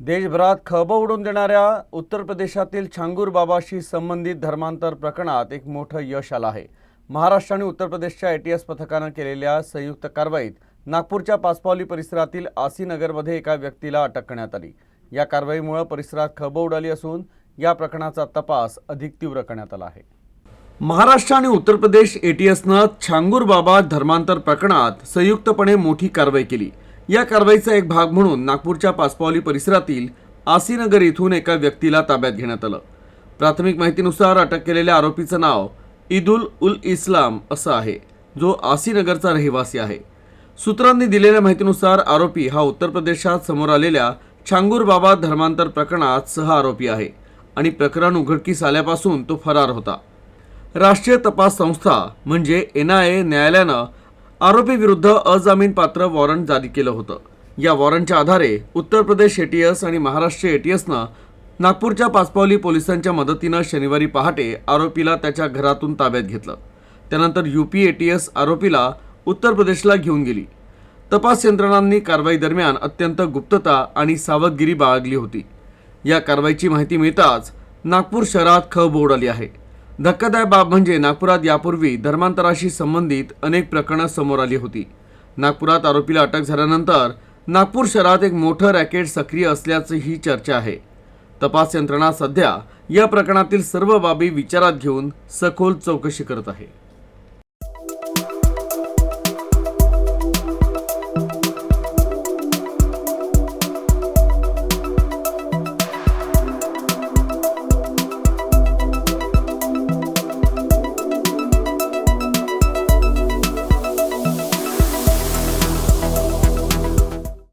देशभरात खळबळ उडवून देणाऱ्या उत्तर प्रदेशातील छांगूर बाबाशी संबंधित धर्मांतर प्रकरणात एक मोठं यश आलं आहे। महाराष्ट्र आणि उत्तर प्रदेशच्या एटीएस पथकानं केलेल्या संयुक्त कारवाईत नागपूरच्या पाचपावली परिसरातील आसीनगरमध्ये एका व्यक्तीला अटक करण्यात आली। या कारवाईमुळे परिसरात खळबळ उडाली असून या प्रकरणाचा तपास अधिक तीव्र करण्यात आला आहे। महाराष्ट्र आणि उत्तर प्रदेश एटीएसनं छांगूर बाबा धर्मांतर प्रकरणात संयुक्तपणे मोठी कारवाई केली। या कारवाईचा एक भाग म्हणून नागपूरच्या पाचपावली परिसरातील आसीनगर येथून एका व्यक्तीला ताब्यात घेण्यात आलं। प्राथमिक माहितीनुसार अटक केलेल्या आरोपीचं नाव ईदुल उल इस्लाम असं आहे, जो आसीनगरचा रहिवासी आहे। सूत्रांनी दिलेल्या माहितीनुसार आरोपी हा उत्तर प्रदेशात समोर आलेल्या छांगूर बाबा धर्मांतर प्रकरणात सह आरोपी आहे आणि प्रकरण उघडकीस आल्यापासून तो फरार होता। राष्ट्रीय तपास संस्था म्हणजे NIA न्यायालयानं आरोपी विरुद्ध अजामीनपात्र वॉरंट जारी केलं होतं। या वॉरंटच्या आधारे उत्तर प्रदेश एटीएस आणि महाराष्ट्र एटीएसनं नागपूरच्या पाचपावली पोलिसांच्या मदतीनं शनिवारी पहाटे आरोपीला त्याच्या घरातून ताब्यात घेतलं। त्यानंतर UP एटीएस आरोपीला उत्तर प्रदेशला घेऊन गेली। तपास यंत्रणांनी कारवाई दरम्यान अत्यंत गुप्तता आणि सावधगिरी बाळगली होती। या कारवाईची माहिती मिळताच नागपूर शहरात खळबळ उडाली आहे। धक्कादायक बाब म्हणजे नागपुरात यापूर्वी धर्मांतराशी संबंधित अनेक प्रकरणं समोर आली होती। नागपुरात आरोपीला अटक झाल्यानंतर नागपूर शहरात एक मोठं रॅकेट सक्रिय असल्याची ही चर्चा आहे। तपास यंत्रणा सध्या या प्रकरणातील सर्व बाबी विचारात घेऊन सखोल चौकशी करत आहे।